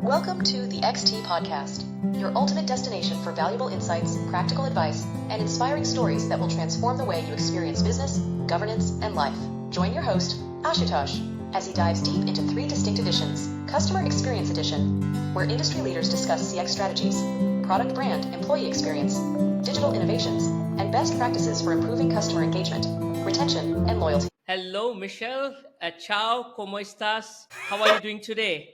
Welcome to the XT Podcast, your ultimate destination for valuable insights, practical advice, and inspiring stories that will transform the way you experience business, governance, and life. Join your host, Ashutosh, as he dives deep into three distinct editions: Customer Experience Edition, where industry leaders discuss CX strategies, product brand, employee experience, digital innovations, and best practices for improving customer engagement, retention, and loyalty. Hello, Michelle. Ciao, ¿cómo estás? How are you doing today?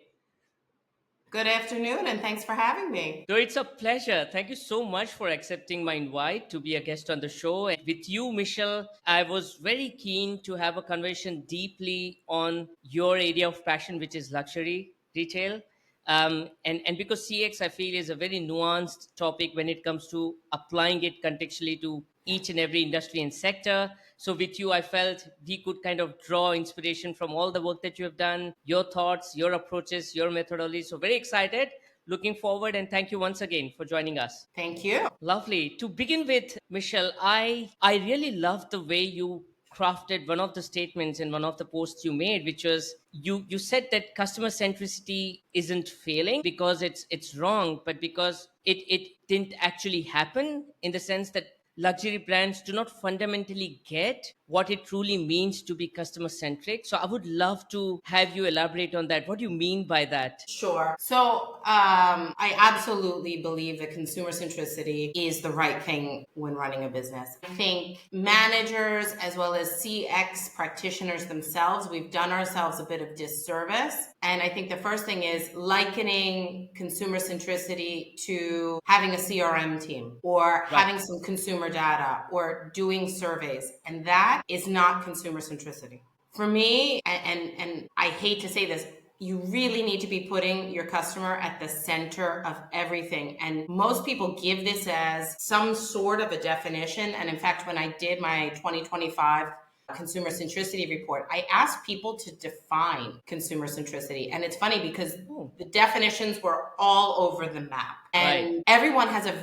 Good afternoon, and thanks for having me. So it's a pleasure. Thank you so much for accepting my invite to be a guest on the show. And with you, Michelle, I was very keen to have a conversation deeply on your area of passion, which is luxury retail. And because CX, I feel, is a very nuanced topic when it comes to applying it contextually to each and every industry and sector. So with you, I felt we could kind of draw inspiration from all the work that you have done, your thoughts, your approaches, your methodology. So very excited, looking forward, and thank you once again for joining us. Thank you. Lovely. To begin with, Michelle, I really love the way you crafted one of the statements in one of the posts you made, which was you said that customer centricity isn't failing because it's wrong, but because it didn't actually happen, in the sense that luxury brands do not fundamentally get what it truly means to be customer centric. So I would love to have you elaborate on that. What do you mean by that? Sure. So I absolutely believe that consumer centricity is the right thing when running a business. I think managers as well as CX practitioners themselves, we've done ourselves a bit of disservice. And I think the first thing is likening consumer centricity to having a CRM team or having some consumer data or doing surveys. And that is not consumer centricity. For me, and I hate to say this, you really need to be putting your customer at the center of everything. And most people give this as some sort of a definition. And in fact, when I did my 2025 consumer centricity report, I asked people to define consumer centricity. And it's funny because the definitions were all over the map. And everyone has a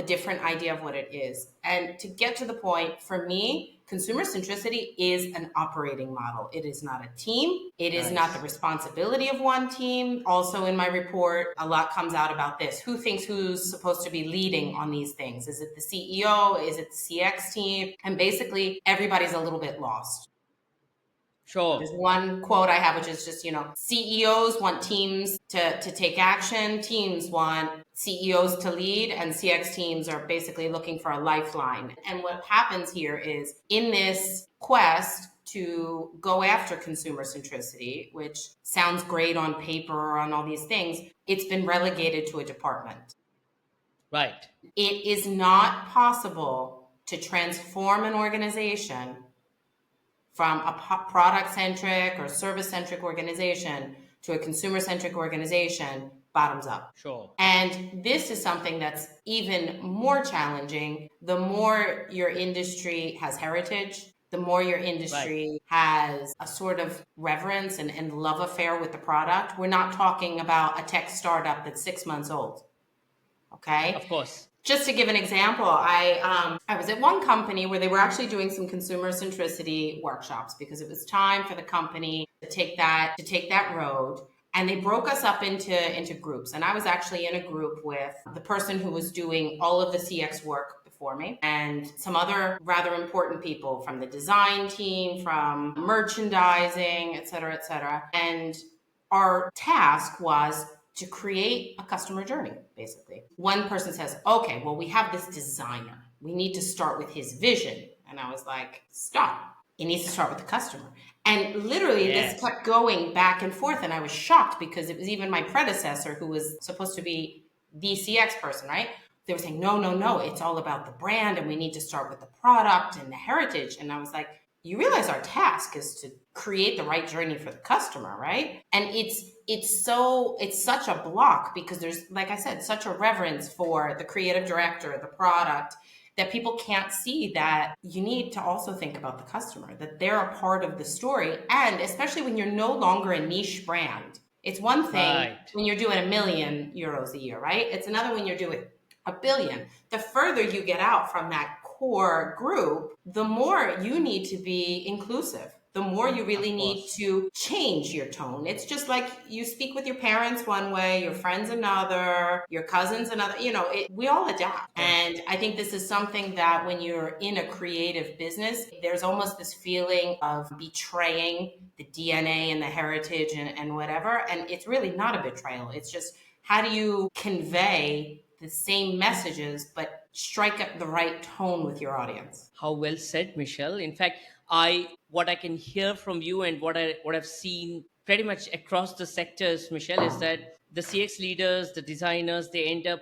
different idea of what it is. And to get to the point, for me, consumer centricity is an operating model. It is not a team. It is not the responsibility of one team. Also in my report, a lot comes out about this. Who thinks who's supposed to be leading on these things? Is it the CEO? Is it the CX team? And basically, everybody's a little bit lost. Sure. There's one quote I have, which is just, CEOs want teams to take action. Teams want CEOs to lead, and CX teams are basically looking for a lifeline. And what happens here is, in this quest to go after consumer centricity, which sounds great on paper or on all these things, it's been relegated to a department. Right. It is not possible to transform an organization from a product-centric or service-centric organization to a consumer-centric organization bottoms up. Sure. And this is something that's even more challenging the more your industry has heritage, the more your industry has a sort of reverence and love affair with the product. We're not talking about a tech startup that's 6 months old. Okay? Of course. Just to give an example, I was at one company where they were actually doing some consumer centricity workshops because it was time for the company to take that road. And they broke us up into groups. And I was actually in a group with the person who was doing all of the CX work before me and some other rather important people from the design team, from merchandising, et cetera, et cetera. And our task was to create a customer journey, basically. One person says, okay, well, we have this designer. We need to start with his vision. And I was like, stop. It needs to start with the customer. And literally this kept going back and forth. And I was shocked because it was even my predecessor who was supposed to be the CX person, right? They were saying, no, it's all about the brand and we need to start with the product and the heritage. And I was like, you realize our task is to create the right journey for the customer, right? And it's such a block because there's, like I said, such a reverence for the creative director, the product, that people can't see that you need to also think about the customer, that they're a part of the story. And especially when you're no longer a niche brand. It's one thing when you're doing €1 million a year, right? It's another when you're doing $1 billion. The further you get out from that core group, the more you need to be inclusive, the more you really Of need course. to change your tone. It's just like you speak with your parents one way, your friends another, your cousins another. We all adapt. Of course. And I think this is something that when you're in a creative business, there's almost this feeling of betraying the DNA and the heritage and whatever. And it's really not a betrayal. It's just, how do you convey the same messages but strike up the right tone with your audience? How well said, Michelle. In fact, I what I can hear from you and what I've seen pretty much across the sectors, Michelle, is that the CX leaders, the designers, they end up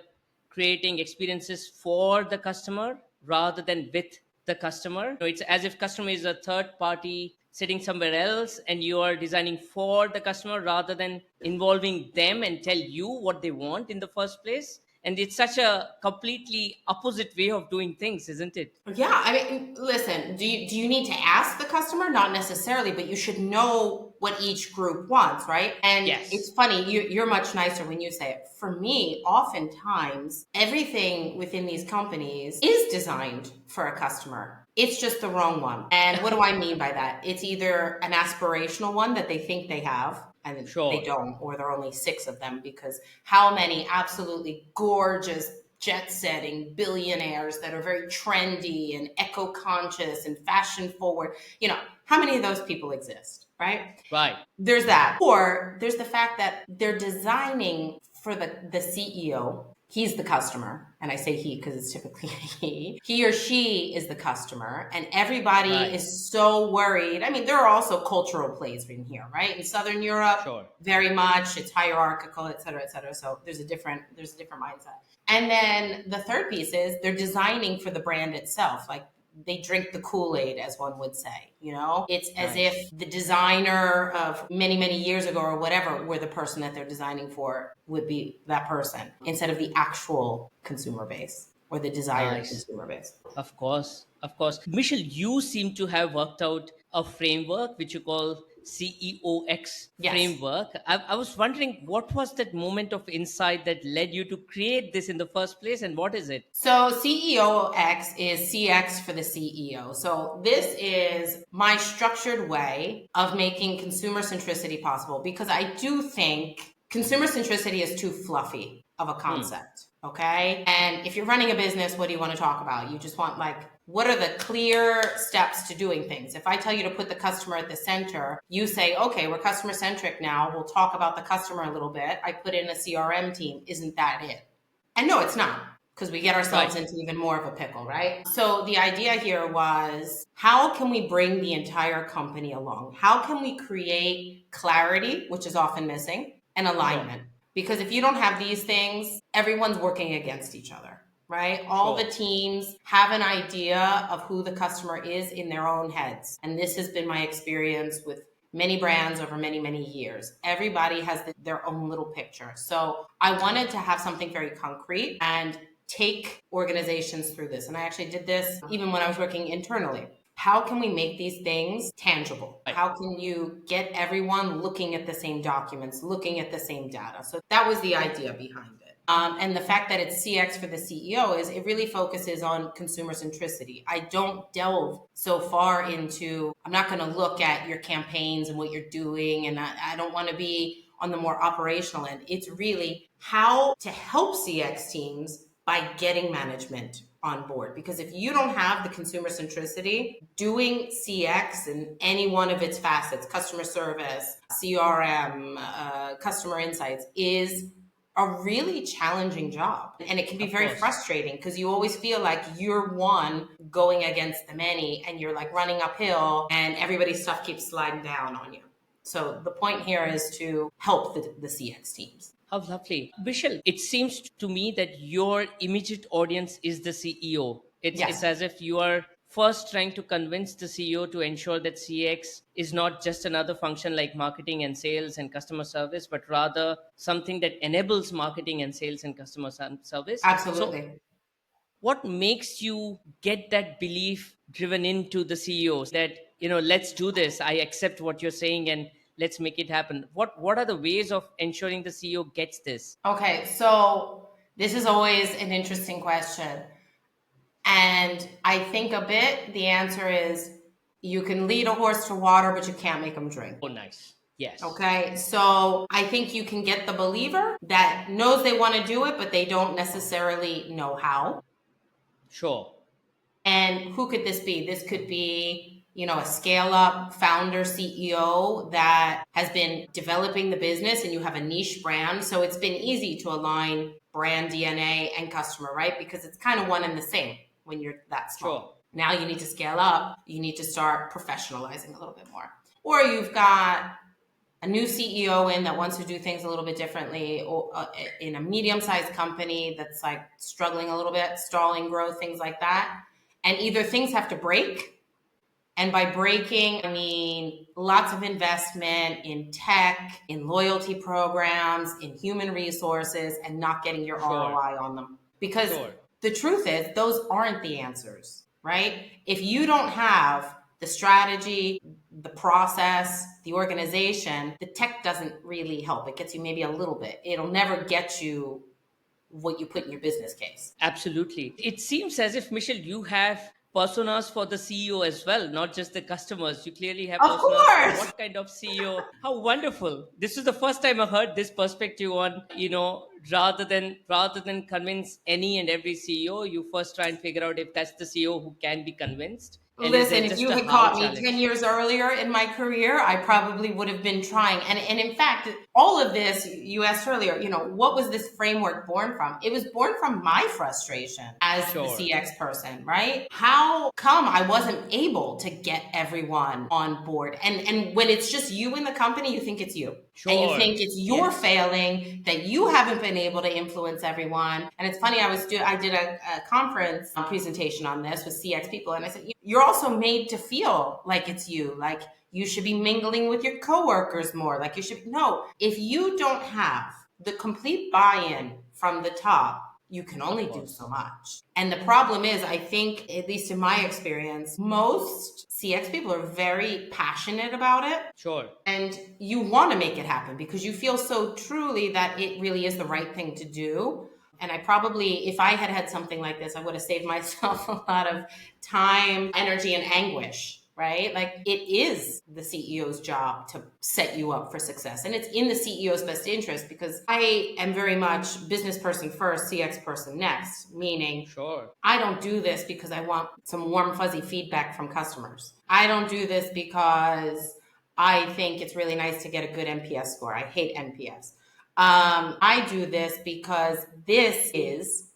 creating experiences for the customer rather than with the customer. It's as if customer is a third party sitting somewhere else and you are designing for the customer rather than involving them and tell you what they want in the first place. And it's such a completely opposite way of doing things, isn't it? Yeah, I mean, listen, do you need to ask the customer? Not necessarily, but you should know what each group wants, right? And it's Yes. funny, you're much nicer when you say it. For me, oftentimes, everything within these companies is designed for a customer. It's just the wrong one. And what do I mean by that? It's either an aspirational one that they think they have, and they Sure. don't, or there are only 6 of them, because how many absolutely gorgeous jet setting billionaires that are very trendy and eco conscious and fashion forward, how many of those people exist, right? Right. There's that. Or there's the fact that they're designing for the CEO. He's the customer. And I say he because it's typically he. He or she is the customer. And everybody Right. is so worried. I mean, there are also cultural plays in here, right? In Southern Europe, Sure. very much, it's hierarchical, et cetera, et cetera. So there's a different mindset. And then the third piece is they're designing for the brand itself. Like, they drink the Kool-Aid, as one would say. It's as if Nice. the designer of many, many years ago or whatever, were the person that they're designing for, would be that person instead of the actual consumer base or the desired Nice. consumer base. Of course. Of course. Michelle, you seem to have worked out a framework which you call CEOX Yes. framework. I was wondering, what was that moment of insight that led you to create this in the first place, and what is it? So CEOX is CX for the CEO. So this is my structured way of making consumer centricity possible, because I do think consumer centricity is too fluffy of a Hmm. concept. Okay. And if you're running a business, what do you want to talk about? You just want, like, what are the clear steps to doing things? If I tell you to put the customer at the center, you say, okay, we're customer centric now. We'll talk about the customer a little bit. I put in a CRM team. Isn't that it? And no, it's not, because we get ourselves Right. into even more of a pickle, right? So the idea here was, how can we bring the entire company along? How can we create clarity, which is often missing, and Sure. alignment? Because if you don't have these things, everyone's working against each other, right? All the Sure. teams have an idea of who the customer is in their own heads. And this has been my experience with many brands over many, many years. Everybody has their own little picture. So I wanted to have something very concrete and take organizations through this. And I actually did this even when I was working internally. How can we make these things tangible? Right. How can you get everyone looking at the same documents, looking at the same data? So that was the idea behind it. And the fact that it's CX for the CEO is, it really focuses on consumer centricity. I don't delve so far into, I'm not going to look at your campaigns and what you're doing. And I don't want to be on the more operational end. It's really how to help CX teams by getting management on board. Because if you don't have the consumer centricity, doing CX in any one of its facets, customer service, CRM, customer insights, is a really challenging job. And it can be Of very course. frustrating, because you always feel like you're one going against the many, and you're like running uphill and everybody's stuff keeps sliding down on you. So the point here is to help the CX teams. How lovely. Michelle, it seems to me that your immediate audience is the CEO. It's Yes, as if you are first trying to convince the CEO to ensure that CX is not just another function like marketing and sales and customer service, but rather something that enables marketing and sales and customer service. So absolutely. what makes you get that belief driven into the CEOs that, let's do this, I accept what you're saying, and let's make it happen? What are the ways of ensuring the CEO gets this? Okay, so this is always an interesting question. And I think a bit the answer is You can lead a horse to water, but you can't make them drink. Oh, nice. Yes. Okay, so I think you can get the believer that knows they want to do it, but they don't necessarily know how. Sure. And who could this be? This could be, a scale-up founder, CEO that has been developing the business, and you have a niche brand. So it's been easy to align brand DNA and customer, right? Because it's kind of one and the same when you're that small. Sure. Now you need to scale up. You need to start professionalizing a little bit more. Or you've got a new CEO in that wants to do things a little bit differently, or in a medium-sized company that's like struggling a little bit, stalling growth, things like that. And either things have to break, and by breaking, I mean lots of investment in tech, in loyalty programs, in human resources, and not getting your ROI on them. Because the truth is, those aren't the answers, right? If you don't have the strategy, the process, the organization, the tech doesn't really help. It gets you maybe a little bit. It'll never get you what you put in your business case. Absolutely. It seems as if, Michele, you have personas for the CEO as well, not just the customers. You clearly have Of personas course. for what kind of CEO. How wonderful. This is the first time I heard this perspective on, rather than convince any and every CEO, you first try and figure out if that's the CEO who can be convinced. And Listen, is if there you just a had how caught me challenge? 10 years earlier in my career, I probably would have been trying. And in fact, all of this, you asked earlier, what was this framework born from? It was born from my frustration as the CX person, right? How come I wasn't able to get everyone on board? And when it's just you in the company, you think it's you. And you think it's your failing, that you haven't been able to influence everyone. And it's funny, I did a conference presentation on this with CX people, and I said, you're also made to feel like it's you. Like you should be mingling with your coworkers more. Like no, if you don't have the complete buy-in from the top, you can only do so much. And the problem is, I think, at least in my experience, most CX people are very passionate about it. Sure. And you want to make it happen because you feel so truly that it really is the right thing to do. And I probably, if I had had something like this, I would have saved myself a lot of time, energy, and anguish, right? Like it is the CEO's job to set you up for success. And it's in the CEO's best interest because I am very much business person first, CX person next, meaning I don't do this because I want some warm, fuzzy feedback from customers. I don't do this because I think it's really nice to get a good NPS score. I hate NPS. I do this because this is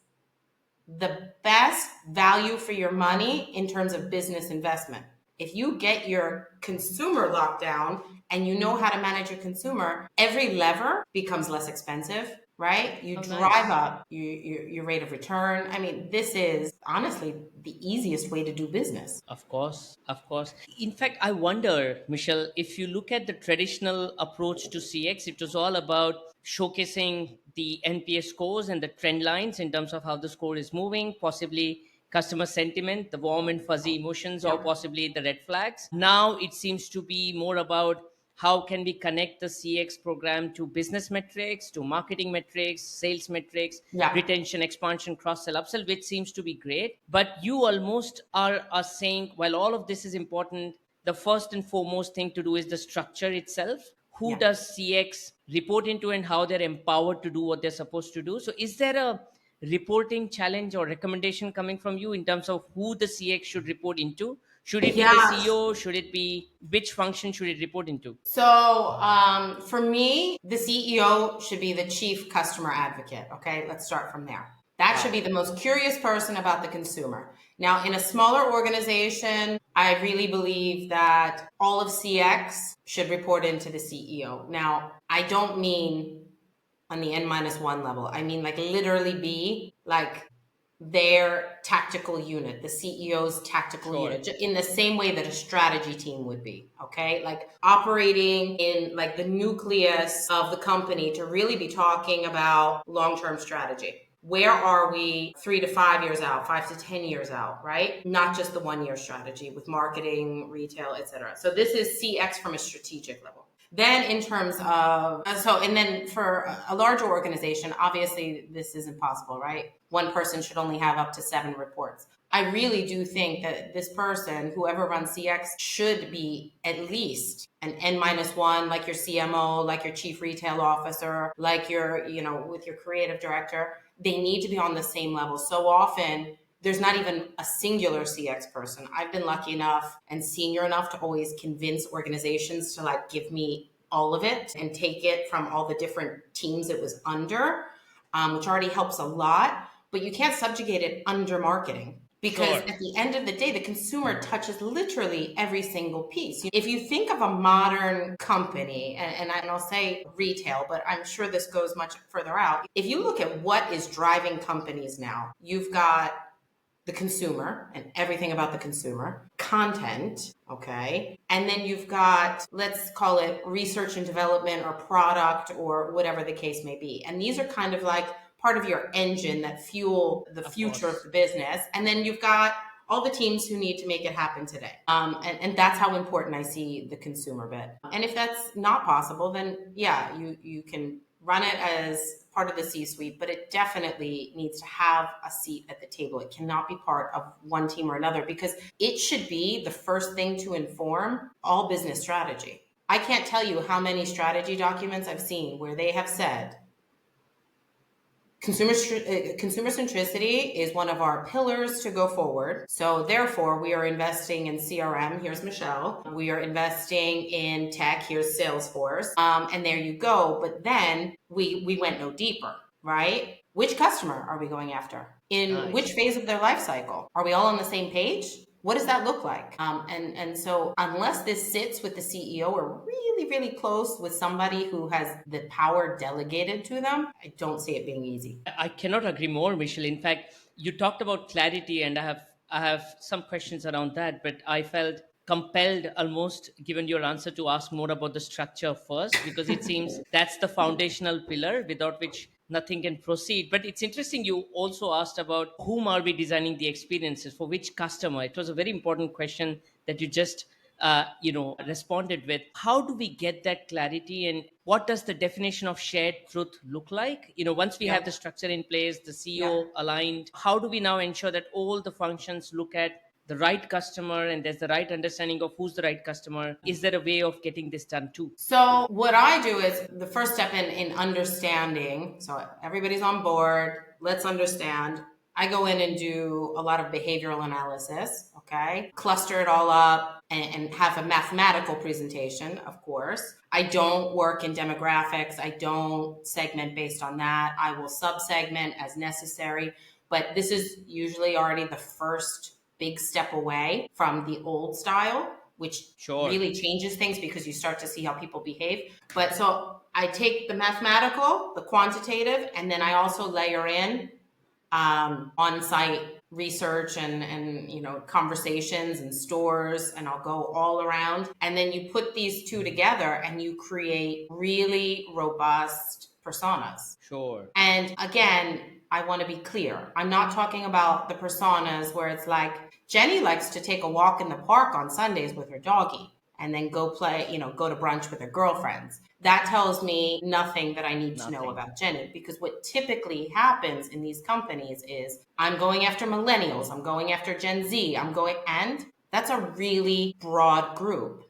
the best value for your money in terms of business investment. If you get your consumer locked down and you know how to manage your consumer, every lever becomes less expensive, right? You drive up your rate of return. I mean, this is honestly the easiest way to do business. Of course, of course. In fact, I wonder, Michele, if you look at the traditional approach to CX, it was all about showcasing the NPS scores and the trend lines in terms of how the score is moving, possibly customer sentiment, the warm and fuzzy emotions, or possibly the red flags. Now it seems to be more about how can we connect the CX program to business metrics, to marketing metrics, sales metrics, retention, expansion, cross-sell, upsell, which seems to be great. But you almost are saying, while all of this is important, the first and foremost thing to do is the structure itself. Who does CX report into and how they're empowered to do what they're supposed to do? So is there a reporting challenge or recommendation coming from you in terms of who the CX should report into? Should it be the CEO? Should it be, which function should it report into? So for me, the CEO should be the chief customer advocate. Okay, let's start from there. That should be the most curious person about the consumer. Now, in a smaller organization, I really believe that all of CX should report into the CEO. Now, I don't mean on the N-1 level. I mean like literally be like their tactical unit, the CEO's tactical unit, in the same way that a strategy team would be, okay? Like operating in like the nucleus of the company to really be talking about long-term strategy. Where are we 3 to 5 years out, 5 to 10 years out, right? Not just the 1 year strategy with marketing, retail, etc. So this is CX from a strategic level. Then in terms of, and then for a larger organization, obviously this isn't possible, right? One person should only have up to 7 reports. I really do think that this person, whoever runs CX, should be at least an N-1, like your CMO, like your chief retail officer, like your, with your creative director. They need to be on the same level. So often, there's not even a singular CX person. I've been lucky enough and senior enough to always convince organizations to like give me all of it and take it from all the different teams it was under, which already helps a lot. But you can't subjugate it under marketing. Because Sure. at the end of the day, the consumer touches literally every single piece. If you think of a modern company, and I'll say retail, but I'm sure this goes much further out. If you look at what is driving companies now, you've got the consumer and everything about the consumer, content, okay? And then you've got, let's call it research and development or product or whatever the case may be. And these are kind of like part of your engine that fuel the future of the business. And then you've got all the teams who need to make it happen today. And that's how important I see the consumer bit. And if that's not possible, then yeah, you can run it as part of the C-suite, but it definitely needs to have a seat at the table. It cannot be part of one team or another because it should be the first thing to inform all business strategy. I can't tell you how many strategy documents I've seen where they have said, Consumer centricity is one of our pillars to go forward. So therefore, we are investing in CRM. Here's Michelle. We are investing in tech. Here's Salesforce. And there you go. But then we went no deeper, right? Which customer are we going after? In which phase of their life cycle? Are we all on the same page? What does that look like? And so unless this sits with the CEO or really, really close with somebody who has the power delegated to them, I don't see it being easy. I cannot agree more, Michelle. In fact, you talked about clarity, and I have some questions around that, but I felt compelled almost, given your answer, to ask more about the structure first, because it seems that's the foundational pillar without which nothing can proceed. But it's interesting you also asked about whom are we designing the experiences for, which customer. It was a very important question that you just responded with. How do we get that clarity, and what does the definition of shared truth look like? Once we have the structure in place, the CEO aligned, how do we now ensure that all the functions look at the right customer and there's the right understanding of who's the right customer? Is there a way of getting this done too? So what I do is the first step in understanding. So everybody's on board. Let's understand. I go in and do a lot of behavioral analysis, okay? Cluster it all up and have a mathematical presentation, of course. I don't work in demographics. I don't segment based on that. I will sub-segment as necessary. But this is usually already the first big step away from the old style, which really changes things because you start to see how people behave. But so I take the mathematical, the quantitative, and then I also layer in on-site research and conversations in stores, and I'll go all around. And then you put these two together and you create really robust personas. Sure. And again, I want to be clear. I'm not talking about the personas where it's like, Jenny likes to take a walk in the park on Sundays with her doggy and then go go to brunch with her girlfriends. That tells me nothing that I need to know about Jenny, because what typically happens in these companies is I'm going after millennials, I'm going after Gen Z, and that's a really broad group.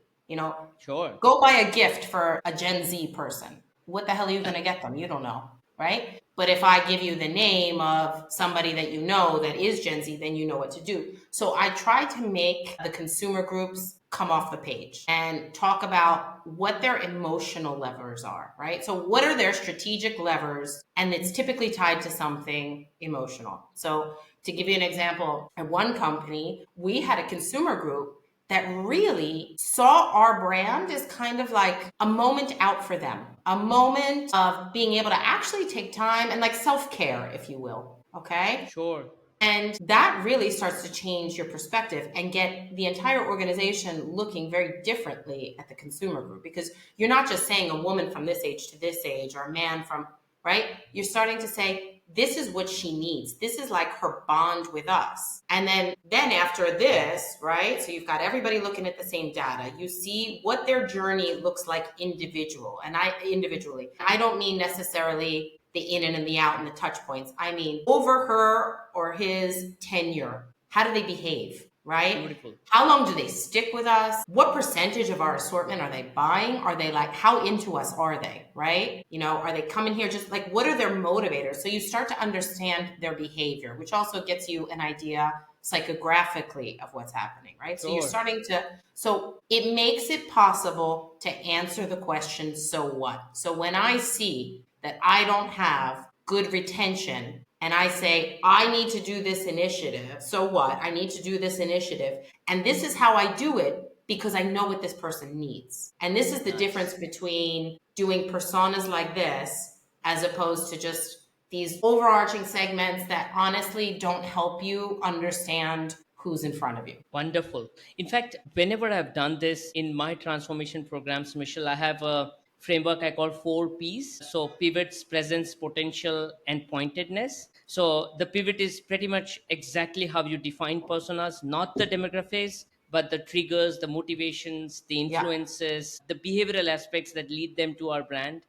Sure. Go buy a gift for a Gen Z person. What the hell are you going to get them? You don't know, right? But if I give you the name of somebody that you know that is Gen Z, then you know what to do. So I try to make the consumer groups come off the page and talk about what their emotional levers are, right? So what are their strategic levers? And it's typically tied to something emotional. So to give you an example, at one company, we had a consumer group that really saw our brand as kind of like a moment out for them, a moment of being able to actually take time and like self-care, if you will. Okay? Sure. And that really starts to change your perspective and get the entire organization looking very differently at the consumer group, because you're not just saying a woman from this age to this age or a man from, right? You're starting to say, this is what she needs. This is like her bond with us. And then after this, right? So you've got everybody looking at the same data. You see what their journey looks like individually. I don't mean necessarily the in and the out and the touch points. I mean over her or his tenure, how do they behave, right? Beautiful. How long do they stick with us? What percentage of our assortment are they buying? Are they like, how into us are they, right? Are they coming here just like, what are their motivators? So you start to understand their behavior, which also gets you an idea psychographically of what's happening, right? So you're Sure. starting to, so it makes it possible to answer the question, so what? So when I see that I don't have good retention and I say, I need to do this initiative, so what? I need to do this initiative. And this is how I do it because I know what this person needs. And this is the difference between doing personas like this as opposed to just these overarching segments that honestly don't help you understand who's in front of you. Wonderful. In fact, whenever I've done this in my transformation programs, Michelle, I have a framework I call 4 Ps. So pivots, presence, potential, and pointedness. So the pivot is pretty much exactly how you define personas, not the demographics, but the triggers, the motivations, the Yeah. influences, the behavioral aspects that lead them to our brand.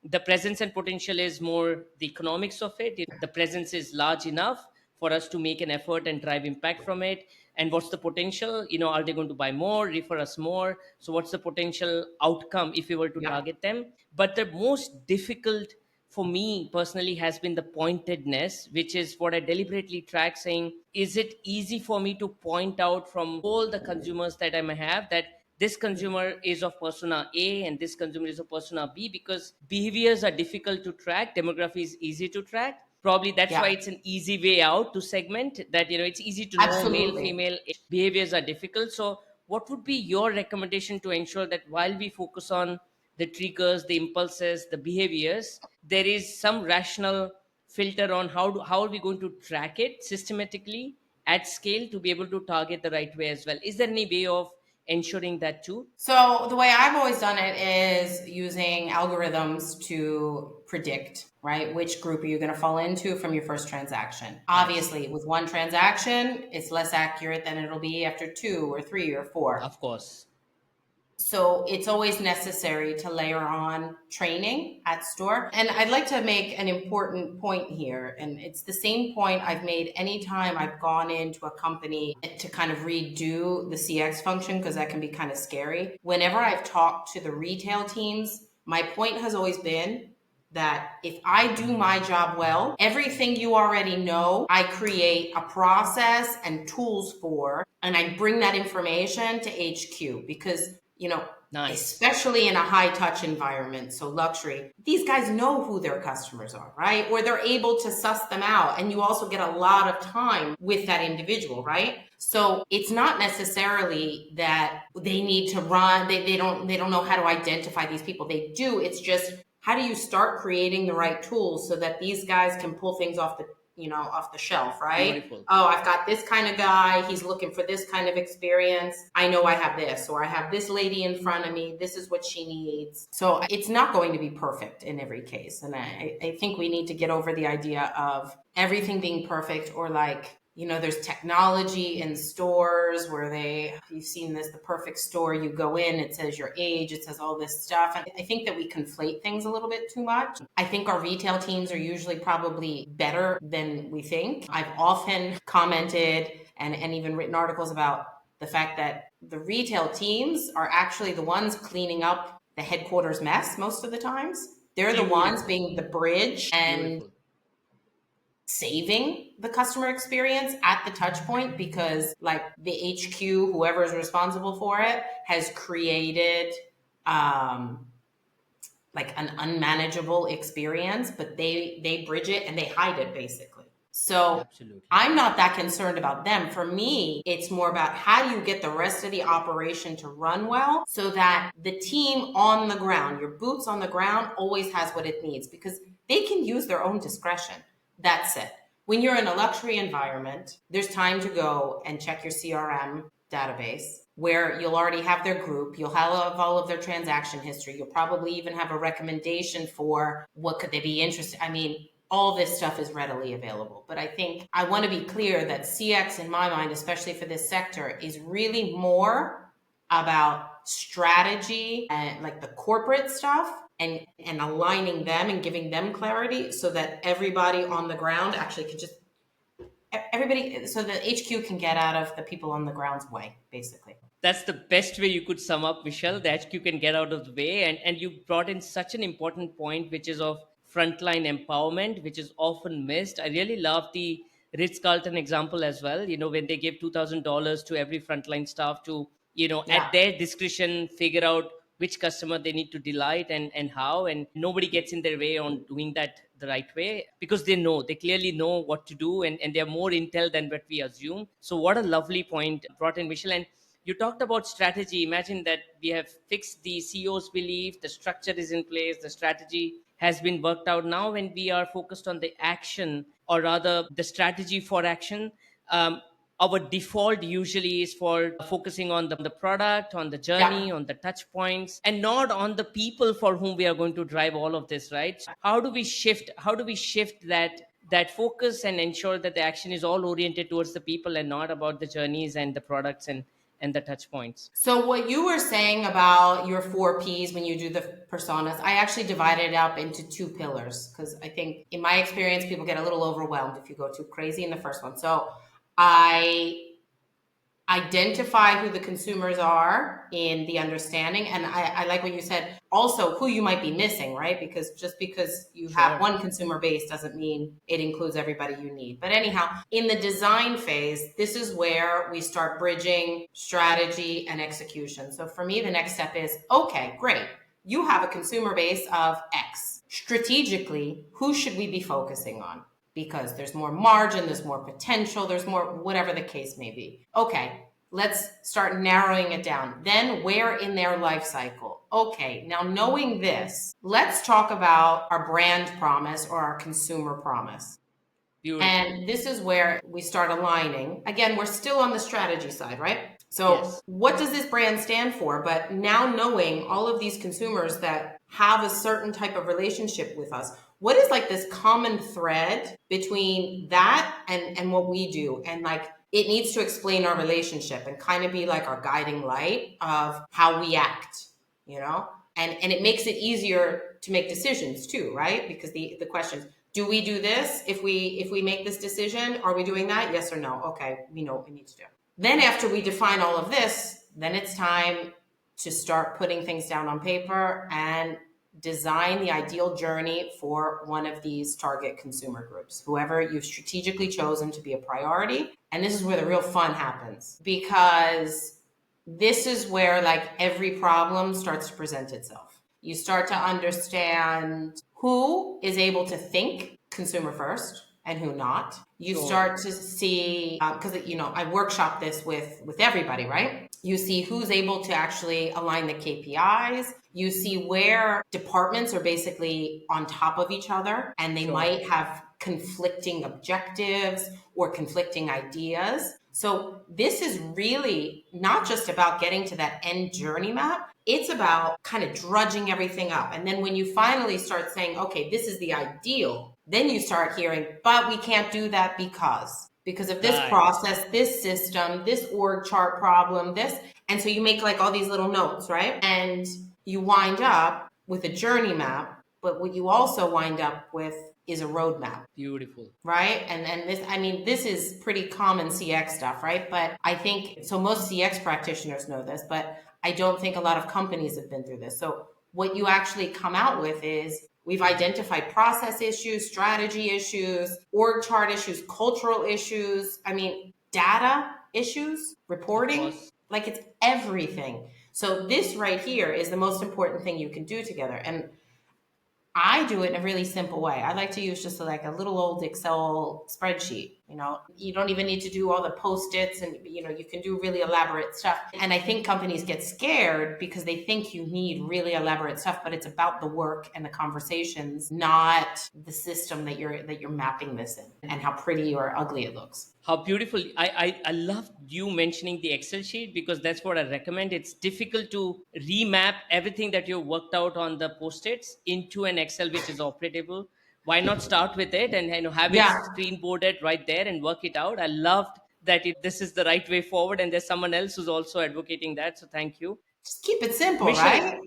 The presence and potential is more the economics of it. If the presence is large enough for us to make an effort and drive impact from it, and what's the potential, are they going to buy more, refer us more? So what's the potential outcome if we were to Yeah. target them? But the most difficult for me personally has been the pointedness, which is what I deliberately track, saying, is it easy for me to point out from all the consumers that I may have that this consumer is of persona A and this consumer is of persona B? Because behaviors are difficult to track, demography is easy to track. Probably that's why Yeah. it's an easy way out to segment that, it's easy to know male, Absolutely. female, behaviors are difficult. So what would be your recommendation to ensure that while we focus on the triggers, the impulses, the behaviors, there is some rational filter on how are we going to track it systematically at scale to be able to target the right way as well? Is there any way of ensuring that too? So the way I've always done it is using algorithms to predict, right? Which group are you going to fall into from your first transaction? Nice. Obviously, with one transaction, it's less accurate than it'll be after 2 or 3 or 4. Of course. So it's always necessary to layer on training at store. And I'd like to make an important point here. And it's the same point I've made anytime I've gone into a company to kind of redo the CX function, because that can be kind of scary. Whenever I've talked to the retail teams, my point has always been that if I do my job well, everything you already know, I create a process and tools for, and I bring that information to HQ because, Nice. especially in a high touch environment, so luxury, these guys know who their customers are, right? Or they're able to suss them out. And you also get a lot of time with that individual, right? So it's not necessarily that they need to run, they don't know how to identify these people. They do. It's just, how do you start creating the right tools so that these guys can pull things off the shelf, right? Beautiful. Oh, I've got this kind of guy. He's looking for this kind of experience. I know I have this, or I have this lady in front of me. This is what she needs. So it's not going to be perfect in every case. And I think we need to get over the idea of everything being perfect, or like, there's technology in stores where you've seen this, the perfect store, you go in, it says your age, it says all this stuff. And I think that we conflate things a little bit too much. I think our retail teams are usually probably better than we think. I've often commented and even written articles about the fact that the retail teams are actually the ones cleaning up the headquarters mess most of the times. They're the ones being the bridge and saving the customer experience at the touch point, because like the HQ, whoever is responsible for it, has created like an unmanageable experience, but they bridge it and they hide it basically. So Absolutely. I'm not that concerned about them. For me, it's more about how do you get the rest of the operation to run well so that the team on the ground, your boots on the ground, always has what it needs, because they can use their own discretion. That's it. When you're in a luxury environment, there's time to go and check your CRM database where you'll already have their group, you'll have all of their transaction history, you'll probably even have a recommendation for what could they be interested. I mean, all this stuff is readily available. But I think I want to be clear that CX, in my mind, especially for this sector, is really more about strategy and like the corporate stuff, and aligning them and giving them clarity so that everybody on the ground actually can just everybody, so the HQ can get out of the people on the ground's way, basically. That's the best way you could sum up, Michelle. The HQ can get out of the way. And you brought in such an important point, which is of frontline empowerment, which is often missed. I really love the Ritz Carlton example as well. When they give $2,000 to every frontline staff to, Yeah. at their discretion, figure out which customer they need to delight and how, and nobody gets in their way on doing that the right way, because they clearly know what to do, and they're more intel than what we assume. So what a lovely point brought in, Michelle. And you talked about strategy. Imagine that we have fixed the CEO's belief, the structure is in place, the strategy has been worked out. Now, when we are focused on the action, or rather the strategy for action, our default usually is for focusing on the product, on the Yeah. journey, on the touch points, and not on the people for whom we are going to drive all of this, right? How do we shift that focus and ensure that the action is all oriented towards the people and not about the journeys and the products and the touch points? So what you were saying about your 4 Ps when you do the personas, I actually divided it up into 2 pillars, because I think in my experience, people get a little overwhelmed if you go too crazy in the first one. So I identify who the consumers are in the understanding. And I like what you said, also who you might be missing, right? Because just because you have Sure. one consumer base doesn't mean it includes everybody you need. But anyhow, in the design phase, this is where we start bridging strategy and execution. So for me, the next step is, okay, great. You have a consumer base of X. Strategically, who should we be focusing on? Because there's more margin, there's more potential, there's more, whatever the case may be. Okay, let's start narrowing it down. Then where in their life cycle? Okay, now knowing this, let's talk about our brand promise or our consumer promise. Beautiful. And this is where we start aligning. Again, we're still on the strategy side, right? So Yes. what does this brand stand for? But now knowing all of these consumers that have a certain type of relationship with us, what is like this common thread between that and what we do? And like, it needs to explain our relationship and kind of be like our guiding light of how we act, you know? And it makes it easier to make decisions too, right? Because the questions, do we do this? If we make this decision, are we doing that? Yes or no? Okay, we know what we need to do. Then after we define all of this, then it's time to start putting things down on paper and design the ideal journey for one of these target consumer groups, whoever you've strategically chosen to be a priority. And this is where the real fun happens, because this is where like every problem starts to present itself. You start to understand who is able to think consumer first and who not. You Sure. start to see, because I workshop this with everybody, right? You see who's able to actually align the KPIs. You see where departments are basically on top of each other and they Sure. might have conflicting objectives or conflicting ideas. So this is really not just about getting to that end journey map. It's about kind of drudging everything up. And then when you finally start saying, okay, this is the ideal, then you start hearing, but we can't do that because of this Right. process, this system, this org chart problem, this. And so you make like all these little notes, right? And you wind up with a journey map, but what you also wind up with is a roadmap. Beautiful. Right? And this is pretty common CX stuff, right? But I think, so most CX practitioners know this, but I don't think a lot of companies have been through this. So what you actually come out with is, we've identified process issues, strategy issues, org chart issues, cultural issues. Data issues, reporting, like it's everything. So this right here is the most important thing you can do together. And I do it in a really simple way. I like to use just like a little old Excel spreadsheet. You don't even need to do all the Post-its, and you can do really elaborate stuff. And I think companies get scared because they think you need really elaborate stuff, but it's about the work and the conversations, not the system that you're mapping this in and how pretty or ugly it looks. How beautiful. I love you mentioning the Excel sheet, because that's what I recommend. It's difficult to remap everything that you worked out on the Post-its into an Excel which is operatable. Why not start with it and have it Yeah. screen boarded right there and work it out? I loved that this is the right way forward, and there's someone else who's also advocating that. So thank you. Just keep it simple, Michelle, right?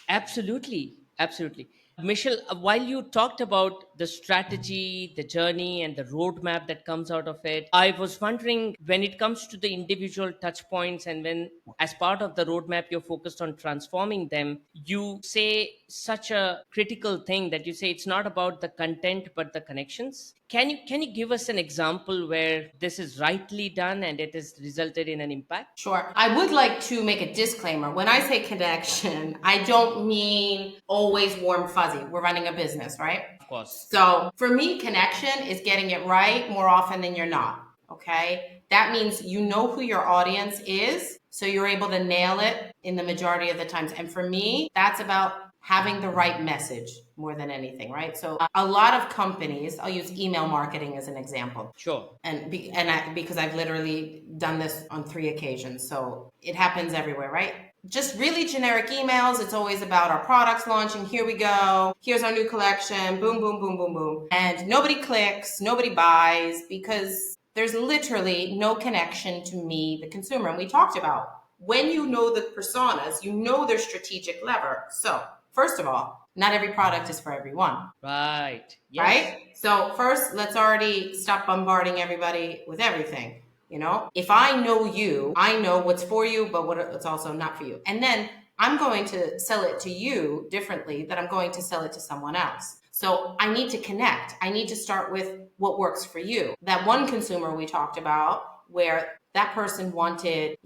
absolutely. Absolutely. Michelle, while you talked about the strategy, the journey, and the roadmap that comes out of it, I was wondering when it comes to the individual touch points and when, as part of the roadmap, you're focused on transforming them, you say such a critical thing that you say it's not about the content but the connections. Can you give us an example where this is rightly done and it has resulted in an impact? Sure. I would like to make a disclaimer. When I say connection, I don't mean always warm fuzzy. We're running a business, right? Of course. So for me, connection is getting it right more often than you're not. Okay. That means you know who your audience is, so you're able to nail it in the majority of the times. And for me, that's about having the right message more than anything, right? So a lot of companies, I'll use email marketing as an example. Sure. Because I've literally done this on 3 occasions, so it happens everywhere, right? Just really generic emails. It's always about our products launching. Here we go. Here's our new collection. Boom, boom, boom, boom, boom. And nobody clicks, nobody buys because there's literally no connection to me, the consumer. And we talked about when you know the personas, you know their strategic lever. So first of all, not every product is for everyone. Right. Yes. Right? So first, let's already stop bombarding everybody with everything. You know, if I know you, I know what's for you, but what's also not for you. And then I'm going to sell it to you differently than I'm going to sell it to someone else. So I need to connect. I need to start with what works for you. That one consumer we talked about where that person wanted,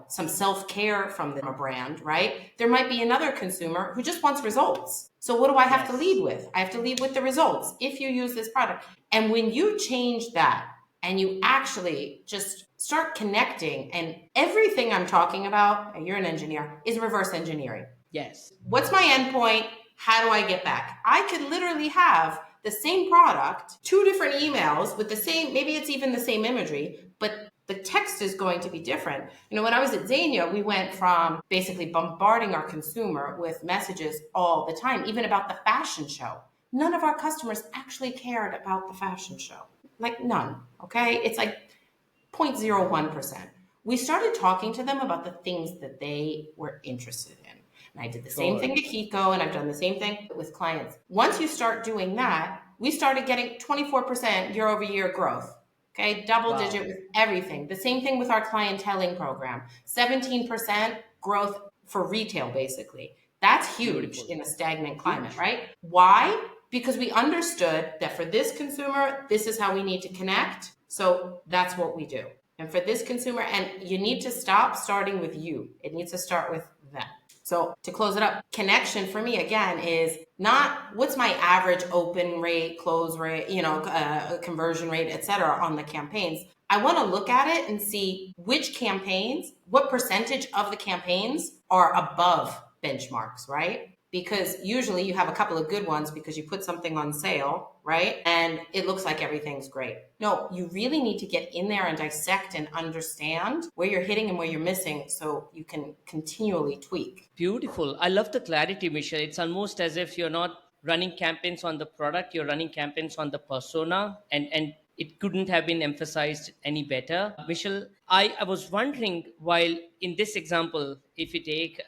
some self-care from a brand, right? There might be another consumer who just wants results. So what do I have to lead with? I have to lead with the results if you use this product. And when you change that and you actually just start connecting, and everything I'm talking about, and you're an engineer, is reverse engineering. Yes. What's my endpoint? How do I get back? I could literally have the same product, 2 different emails with the same, maybe it's even the same imagery, but the text is going to be different. When I was at Zegna, we went from basically bombarding our consumer with messages all the time, even about the fashion show. None of our customers actually cared about the fashion show. Like none, okay? It's like 0.01%. We started talking to them about the things that they were interested in. And I did the same thing to KIKO, and I've done the same thing with clients. Once you start doing that, we started getting 24% year over year growth. Okay, double digit with everything. The same thing with our clienteling program. 17% growth for retail, basically. That's huge in a stagnant climate, right? Why? Because we understood that for this consumer, this is how we need to connect. So that's what we do. And for this consumer, and you need to stop starting with you. It needs to start with them. So to close it up, connection for me, again, is not what's my average open rate, close rate, conversion rate, et cetera, on the campaigns. I want to look at it and see which campaigns, what percentage of the campaigns are above benchmarks, right? Because usually you have a couple of good ones because you put something on sale, right? And it looks like everything's great. No, you really need to get in there and dissect and understand where you're hitting and where you're missing so you can continually tweak. Beautiful. I love the clarity, Michelle. It's almost as if you're not running campaigns on the product, you're running campaigns on the persona, and it couldn't have been emphasized any better. Michelle, I was wondering, while in this example, if you take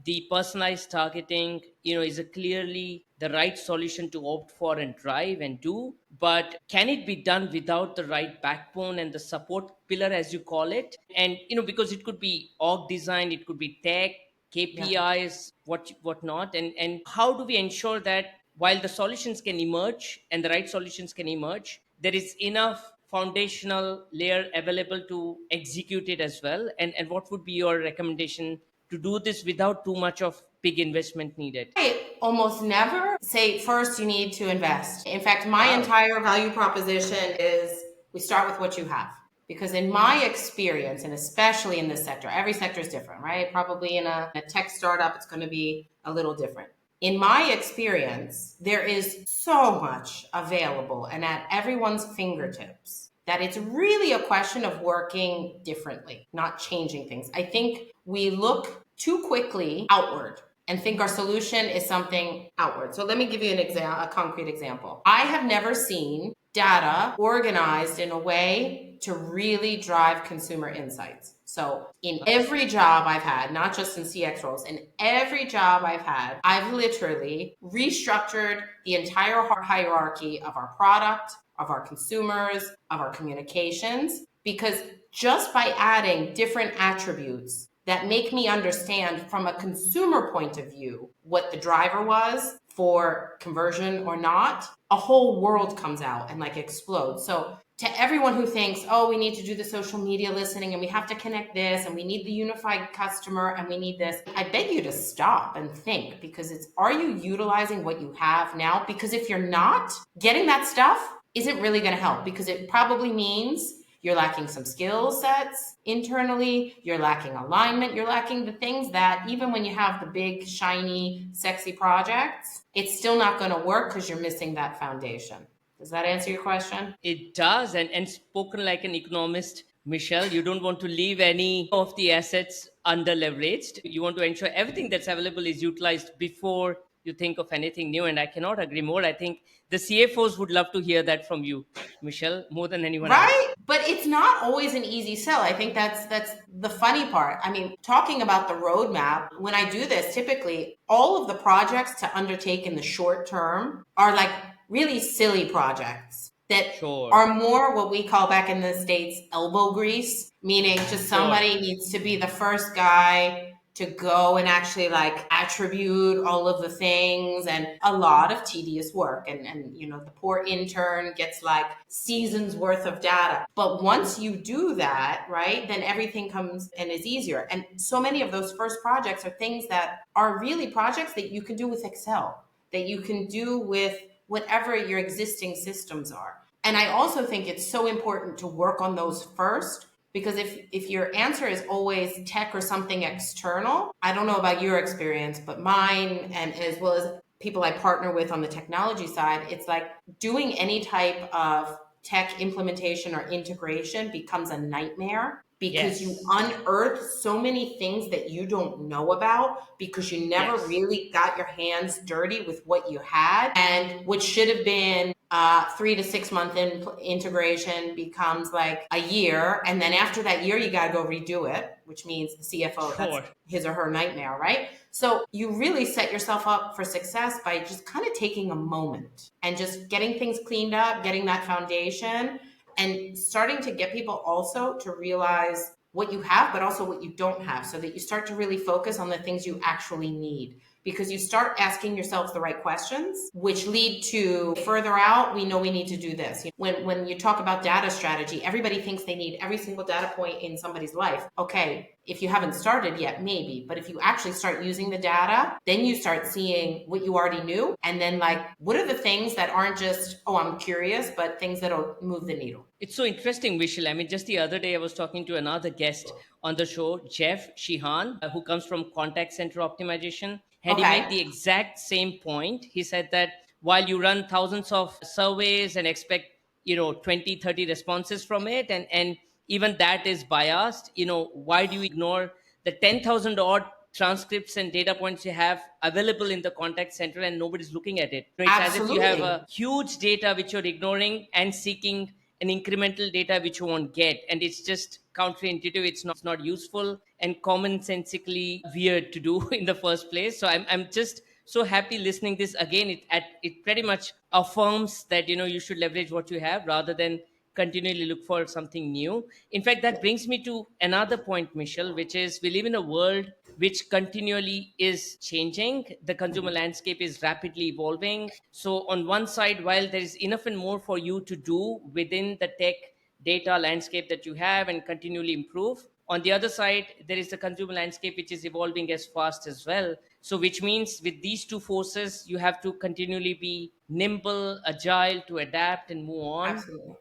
the personalized targeting, is a clearly the right solution to opt for and drive and do, but can it be done without the right backbone and the support pillar, as you call it? And because it could be org design, it could be tech, KPIs, what not, and how do we ensure that while the solutions can emerge and the right solutions can emerge, there is enough foundational layer available to execute it as well? And what would be your recommendation to do this without too much of big investment needed? I almost never say first you need to invest. In fact, my entire value proposition is we start with what you have. Because in my experience, and especially in this sector, every sector is different, right? Probably in a tech startup, it's going to be a little different. In my experience, there is so much available and at everyone's fingertips that it's really a question of working differently, not changing things. I think we look too quickly outward and think our solution is something outward. So let me give you a concrete example. I have never seen data organized in a way to really drive consumer insights. So in every job I've had, not just in CX roles, in every job I've had, I've literally restructured the entire hierarchy of our product, of our consumers, of our communications, because just by adding different attributes that make me understand from a consumer point of view what the driver was for conversion or not, a whole world comes out and like explodes. So to everyone who thinks, oh, we need to do the social media listening and we have to connect this and we need the unified customer and we need this, I beg you to stop and think, because it's, are you utilizing what you have now? Because if you're not, getting that stuff isn't really going to help, because it probably means you're lacking some skill sets internally, you're lacking alignment, you're lacking the things that even when you have the big, shiny, sexy projects, it's still not going to work because you're missing that foundation. Does that answer your question? It does. And spoken like an economist, Michelle, you don't want to leave any of the assets under leveraged. You want to ensure everything that's available is utilized before you think of anything new. And I cannot agree more. I think the CFOs would love to hear that from you, Michelle, more than anyone else. Right? But it's not always an easy sell. I think that's the funny part. I mean, talking about the roadmap, when I do this, typically all of the projects to undertake in the short term are like really silly projects that Sure. are more what we call back in the States elbow grease, meaning just somebody needs to be the first guy to go and actually like attribute all of the things, and a lot of tedious work, and you know, the poor intern gets like seasons worth of data. But once you do that, right, then everything comes and is easier. And so many of those first projects are things that are really projects that you can do with Excel, that you can do with whatever your existing systems are. And I also think it's so important to work on those first, because if your answer is always tech or something external, I don't know about your experience, but mine, and as well as people I partner with on the technology side, it's like doing any type of tech implementation or integration becomes a nightmare, because you unearth so many things that you don't know about because you never really got your hands dirty with what you had, and what should have been 3 to 6 month integration becomes like a year, and then after that year you got to go redo it, which means the CFO, that's his or her nightmare, right? So you really set yourself up for success by just kind of taking a moment and just getting things cleaned up, getting that foundation, and starting to get people also to realize what you have, but also what you don't have, so that you start to really focus on the things you actually need. Because you start asking yourself the right questions, which lead to further out, we know we need to do this. When you talk about data strategy, everybody thinks they need every single data point in somebody's life. Okay, if you haven't started yet, maybe. But if you actually start using the data, then you start seeing what you already knew. And then like, what are the things that aren't just, oh, I'm curious, but things that'll move the needle. It's so interesting, Vishal. I mean, just the other day, I was talking to another guest on the show, Jeff Sheehan, who comes from contact center optimization. And he made the exact same point. He said that while you run thousands of surveys and expect, 20, 30 responses from it, and even that is biased, why do you ignore the 10,000 odd transcripts and data points you have available in the contact center and nobody's looking at it? It's as if you have a huge data which you're ignoring and seeking an incremental data which you won't get, and it's just counterintuitive. It's not useful and commonsensically weird to do in the first place. So I'm just so happy listening this again. It pretty much affirms that you should leverage what you have rather than continually look for something new. In fact, that brings me to another point, Michelle, which is we live in a world which continually is changing. The consumer landscape is rapidly evolving. So on one side, while there is enough and more for you to do within the tech data landscape that you have and continually improve, on the other side, there is the consumer landscape which is evolving as fast as well. So which means with these two forces, you have to continually be nimble, agile to adapt and move on. Absolutely.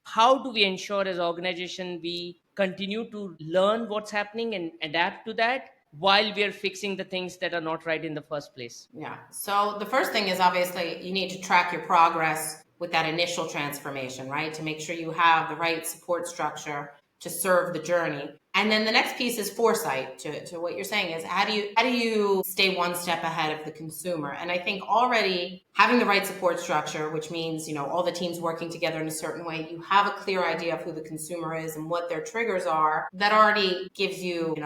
How do we ensure as organization we continue to learn what's happening and adapt to that while we are fixing the things that are not right in the first place? Yeah. So the first thing is obviously you need to track your progress with that initial transformation, right? To make sure you have the right support structure to serve the journey. And then the next piece is foresight to what you're saying is how do you stay one step ahead of the consumer? And I think already having the right support structure, which means, all the teams working together in a certain way, you have a clear idea of who the consumer is and what their triggers are, that already gives you,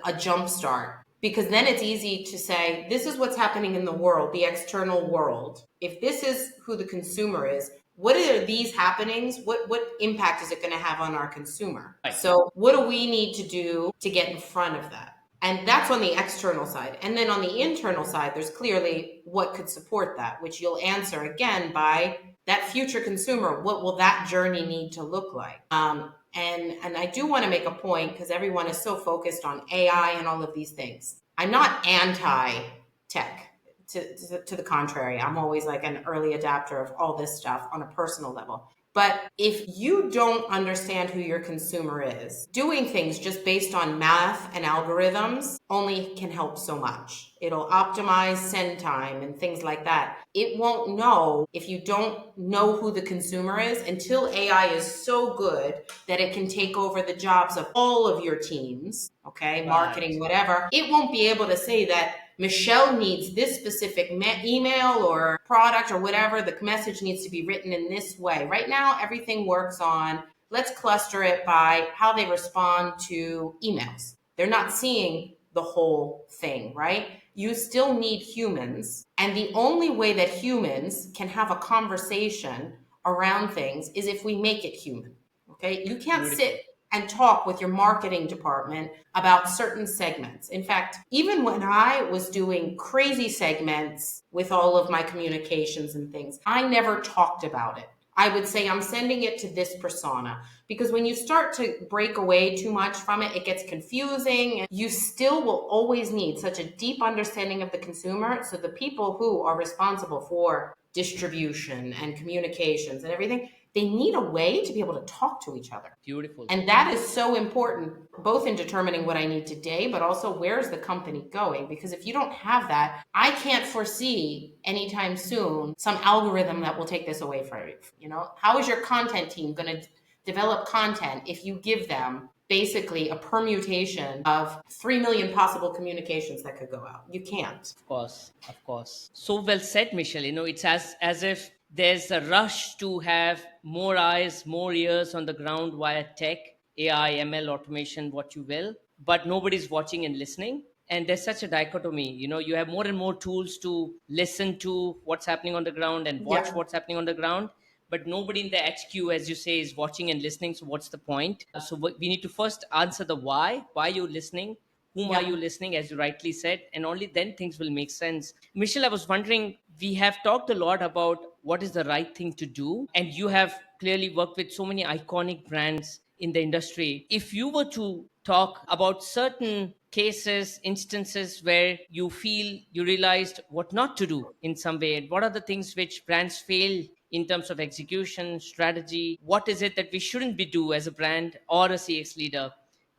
a jump start. Because then it's easy to say, this is what's happening in the world, the external world. If this is who the consumer is, what are these happenings? What impact is it going to have on our consumer? Right. So what do we need to do to get in front of that? And that's on the external side. And then on the internal side, there's clearly what could support that, which you'll answer again by that future consumer. What will that journey need to look like? And I do want to make a point because everyone is so focused on AI and all of these things. I'm not anti-tech. To the contrary, I'm always like an early adapter of all this stuff on a personal level. But if you don't understand who your consumer is, doing things just based on math and algorithms only can help so much. It'll optimize send time and things like that. It won't know if you don't know who the consumer is until AI is so good that it can take over the jobs of all of your teams, okay, Right. Marketing, whatever. It won't be able to say that Michelle needs this specific email or product or whatever. The message needs to be written in this way. Right now, everything works on, let's cluster it by how they respond to emails. They're not seeing the whole thing, right? You still need humans. And the only way that humans can have a conversation around things is if we make it human, okay? You can't sit and talk with your marketing department about certain segments. In fact, even when I was doing crazy segments with all of my communications and things, I never talked about it. I would say I'm sending it to this persona, because when you start to break away too much from it, it gets confusing. You still will always need such a deep understanding of the consumer. So the people who are responsible for distribution and communications and everything, they need a way to be able to talk to each other. Beautiful. And that is so important, both in determining what I need today, but also where's the company going? Because if you don't have that, I can't foresee anytime soon some algorithm that will take this away from you. How is your content team going to develop content if you give them basically a permutation of 3 million possible communications that could go out? You can't. Of course. So well said, Michelle. It's as if there's a rush to have more eyes, more ears on the ground via tech, AI, ML, automation, what you will, but nobody's watching and listening. And there's such a dichotomy. You have more and more tools to listen to what's happening on the ground and watch what's happening on the ground. But nobody in the HQ, as you say, is watching and listening. So what's the point? So we need to first answer the why you're listening. Whom are you listening, as you rightly said? And only then things will make sense. Michelle, I was wondering, we have talked a lot about what is the right thing to do. And you have clearly worked with so many iconic brands in the industry. If you were to talk about certain cases, instances where you feel you realized what not to do in some way, and what are the things which brands fail in terms of execution, strategy? What is it that we shouldn't be do as a brand or a CX leader?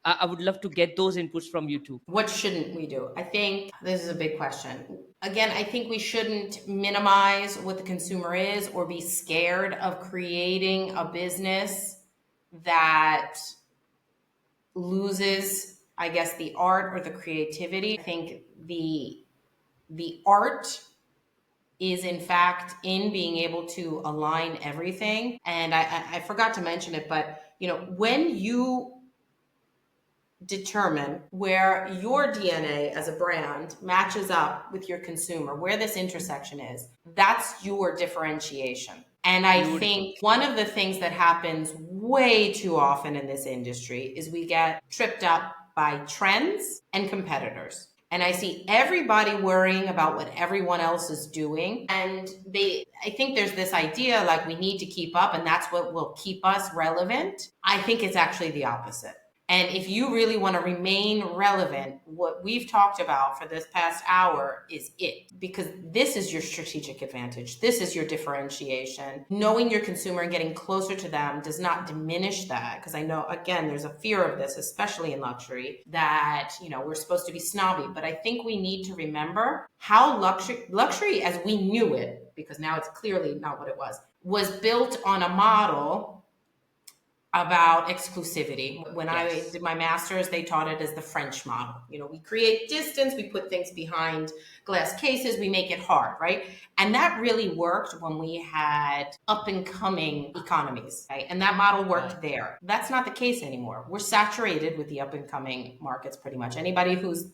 I would love to get those inputs from you too. What shouldn't we do? I think this is a big question. Again, I think we shouldn't minimize what the consumer is or be scared of creating a business that loses, I guess, the art or the creativity. I think the art is in fact in being able to align everything. And I forgot to mention it, but when you determine where your DNA as a brand matches up with your consumer, where this intersection is, that's your differentiation. And I think one of the things that happens way too often in this industry is we get tripped up by trends and competitors. And I see everybody worrying about what everyone else is doing. And I think there's this idea like we need to keep up and that's what will keep us relevant. I think it's actually the opposite. And if you really want to remain relevant, what we've talked about for this past hour is it. Because this is your strategic advantage. This is your differentiation. Knowing your consumer and getting closer to them does not diminish that. Because I know, again, there's a fear of this, especially in luxury, that, we're supposed to be snobby. But I think we need to remember how luxury as we knew it, because now it's clearly not what it was built on a model about exclusivity. When I Yes. did my master's, they taught it as the French model. We create distance, we put things behind glass cases, we make it hard, right? And that really worked when we had up and coming economies, right? And that model worked there. That's not the case anymore. We're saturated with the up and coming markets pretty much. Anybody who's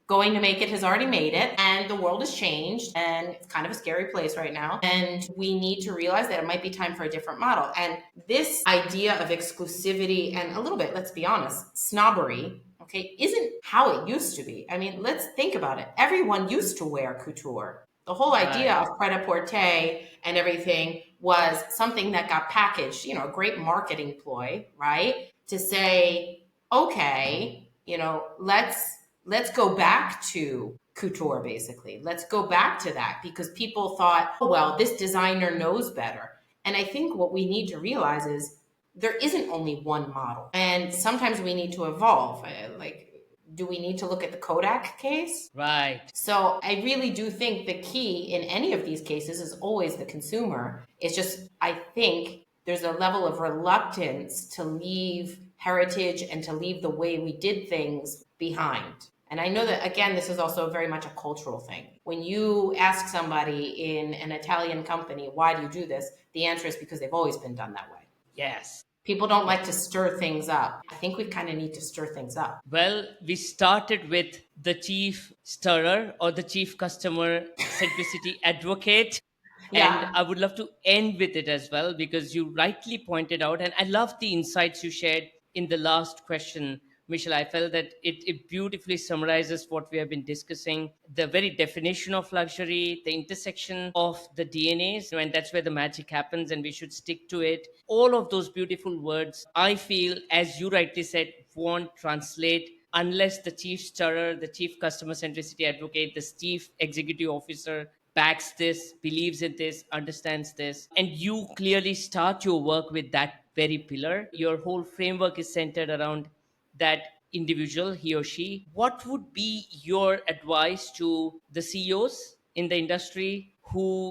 going to make it has already made it, and the world has changed, and it's kind of a scary place right now, and we need to realize that it might be time for a different model. And this idea of exclusivity and a little bit, let's be honest, snobbery, okay, isn't how it used to be. I mean, let's think about it. Everyone used to wear couture. The whole idea of pret-a-porter and everything was something that got packaged, a great marketing ploy, right? To say, okay, let's go back to couture, basically. Let's go back to that, because people thought, oh, well, this designer knows better. And I think what we need to realize is there isn't only one model. And sometimes we need to evolve. Do we need to look at the Kodak case? Right. So I really do think the key in any of these cases is always the consumer. It's just, I think there's a level of reluctance to leave heritage and to leave the way we did things behind. And I know that, again, this is also very much a cultural thing. When you ask somebody in an Italian company, why do you do this? The answer is because they've always been done that way. Yes. People don't like to stir things up. I think we kind of need to stir things up. Well, we started with the chief stirrer or the chief customer centricity advocate. Yeah. And I would love to end with it as well, because you rightly pointed out, and I love the insights you shared in the last question, Michelle. I felt that it beautifully summarizes what we have been discussing, the very definition of luxury, the intersection of the DNAs, and that's where the magic happens, and we should stick to it. All of those beautiful words, I feel, as you rightly said, won't translate unless the chief stirrer, the chief customer centricity advocate, the chief executive officer backs this, believes in this, understands this. And you clearly start your work with that very pillar. Your whole framework is centered around that individual, he or she. What would be your advice to the CEOs in the industry who,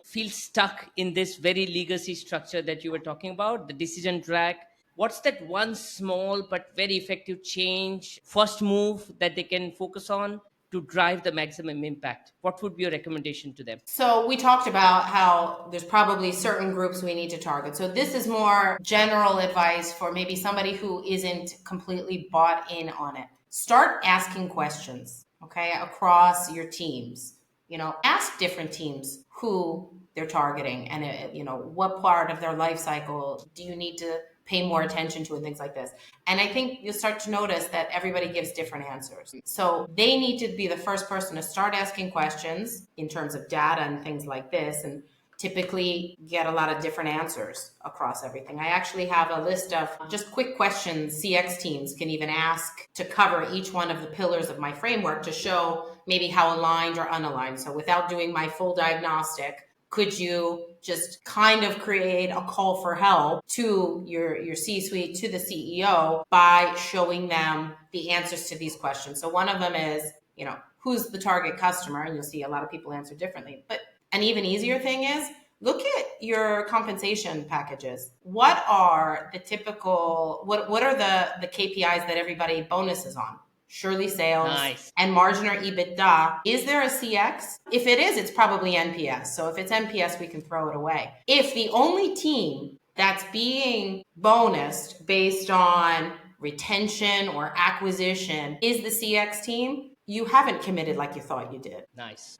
feel stuck in this very legacy structure that you were talking about, the decision track? What's that one small but very effective change, first move that they can focus on to drive the maximum impact? What would be your recommendation to them? So we talked about how there's probably certain groups we need to target. So this is more general advice for maybe somebody who isn't completely bought in on it. Start asking questions, okay, across your teams. Ask different teams who they're targeting and, what part of their life cycle do you need to pay more attention to and things like this. And I think you'll start to notice that everybody gives different answers. So they need to be the first person to start asking questions in terms of data and things like this, and typically get a lot of different answers across everything. I actually have a list of just quick questions CX teams can even ask to cover each one of the pillars of my framework to show maybe how aligned or unaligned. So without doing my full diagnostic, could you just kind of create a call for help to your C-suite, to the CEO, by showing them the answers to these questions? So one of them is, who's the target customer? And you'll see a lot of people answer differently. But an even easier thing is, look at your compensation packages. What are the typical, what are the KPIs that everybody bonuses on? Surely sales, Nice. And margin or EBITDA. Is there a CX? If it is, it's probably NPS. So if it's NPS, we can throw it away. If the only team that's being bonused based on retention or acquisition is the CX team, you haven't committed like you thought you did. Nice.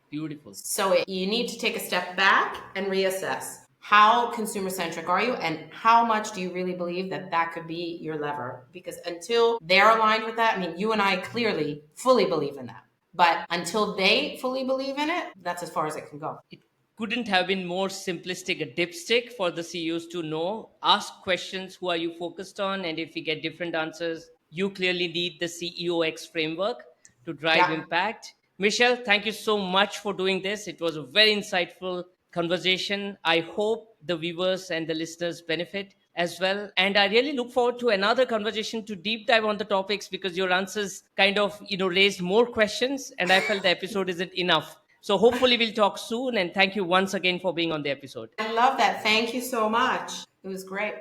Beautiful. So you need to take a step back and reassess. How consumer-centric are you, and how much do you really believe that could be your lever? Because until they're aligned with that, you and I clearly fully believe in that. But until they fully believe in it, that's as far as it can go. It couldn't have been more simplistic, a dipstick for the CEOs to know. Ask questions, who are you focused on? And if we get different answers, you clearly need the CEOX framework to drive impact. Michelle, thank you so much for doing this. It was a very insightful conversation. I hope the viewers and the listeners benefit as well. And I really look forward to another conversation to deep dive on the topics, because your answers kind of, raised more questions, and I felt the episode isn't enough. So hopefully we'll talk soon. And thank you once again for being on the episode. I love that. Thank you so much. It was great.